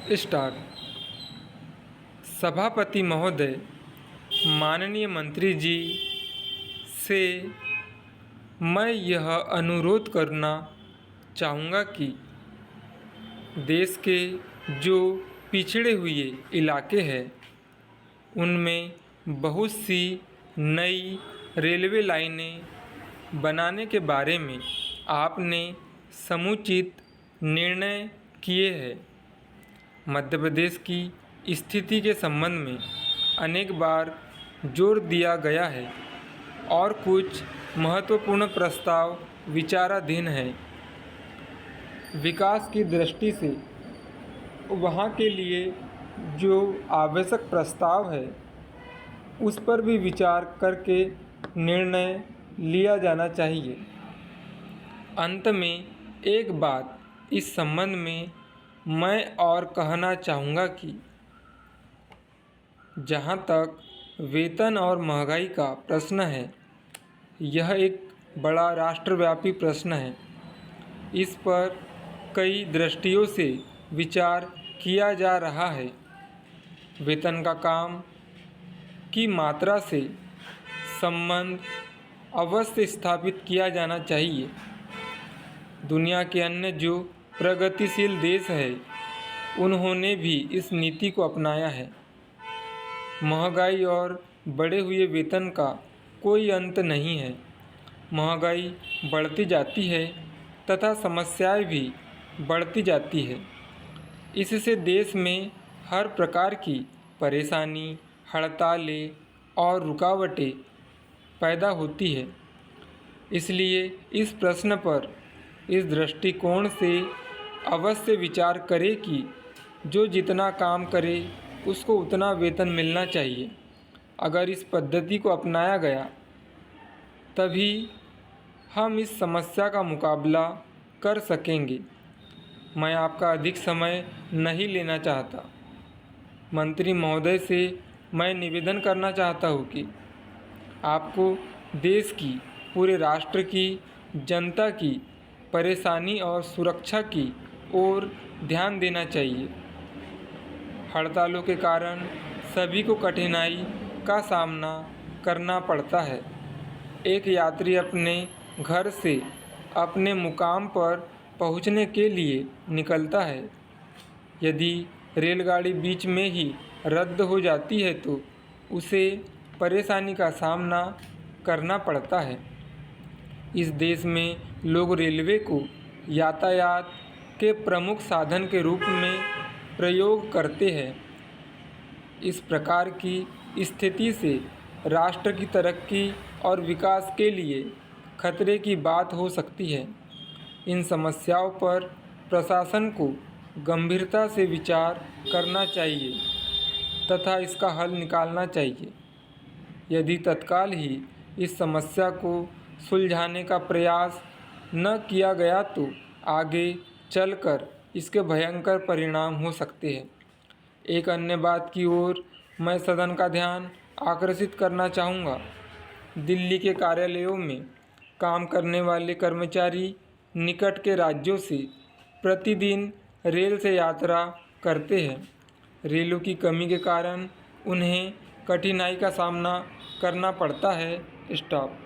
Start. सभापति महोदय, माननीय मंत्री जी से मैं यह अनुरोध करना चाहूँगा कि देश के जो पिछड़े हुए इलाके हैं उनमें बहुत सी नई रेलवे लाइनें बनाने के बारे में आपने समुचित निर्णय किए हैं। मध्य प्रदेश की स्थिति के संबंध में अनेक बार जोर दिया गया है और कुछ महत्वपूर्ण प्रस्ताव विचाराधीन हैं। विकास की दृष्टि से वहाँ के लिए जो आवश्यक प्रस्ताव है उस पर भी विचार करके निर्णय लिया जाना चाहिए। अंत में एक बात इस संबंध में मैं और कहना चाहूँगा कि जहाँ तक वेतन और महंगाई का प्रश्न है, यह एक बड़ा राष्ट्रव्यापी प्रश्न है। इस पर कई दृष्टियों से विचार किया जा रहा है। वेतन का काम की मात्रा से संबंध अवश्य स्थापित किया जाना चाहिए। दुनिया के अन्य जो प्रगतिशील देश है उन्होंने भी इस नीति को अपनाया है। महंगाई और बढ़े हुए वेतन का कोई अंत नहीं है। महंगाई बढ़ती जाती है तथा समस्याएं भी बढ़ती जाती है। इससे देश में हर प्रकार की परेशानी, हड़तालें और रुकावटें पैदा होती है। इसलिए इस प्रश्न पर इस दृष्टिकोण से अवश्य विचार करें कि जो जितना काम करे उसको उतना वेतन मिलना चाहिए। अगर इस पद्धति को अपनाया गया तभी हम इस समस्या का मुकाबला कर सकेंगे। मैं आपका अधिक समय नहीं लेना चाहता। मंत्री महोदय से मैं निवेदन करना चाहता हूँ कि आपको देश की, पूरे राष्ट्र की, जनता की परेशानी और सुरक्षा की ओर ध्यान देना चाहिए। हड़तालों के कारण सभी को कठिनाई का सामना करना पड़ता है। एक यात्री अपने घर से अपने मुकाम पर पहुंचने के लिए निकलता है। यदि रेलगाड़ी बीच में ही रद्द हो जाती है तो उसे परेशानी का सामना करना पड़ता है। इस देश में लोग रेलवे को यातायात के प्रमुख साधन के रूप में प्रयोग करते हैं। इस प्रकार की स्थिति से राष्ट्र की तरक्की और विकास के लिए खतरे की बात हो सकती है। इन समस्याओं पर प्रशासन को गंभीरता से विचार करना चाहिए तथा इसका हल निकालना चाहिए। यदि तत्काल ही इस समस्या को सुलझाने का प्रयास न किया गया तो आगे चलकर इसके भयंकर परिणाम हो सकते हैं। एक अन्य बात की ओर मैं सदन का ध्यान आकर्षित करना चाहूँगा। दिल्ली के कार्यालयों में काम करने वाले कर्मचारी निकट के राज्यों से प्रतिदिन रेल से यात्रा करते हैं। रेलों की कमी के कारण उन्हें कठिनाई का सामना करना पड़ता है। स्टॉप।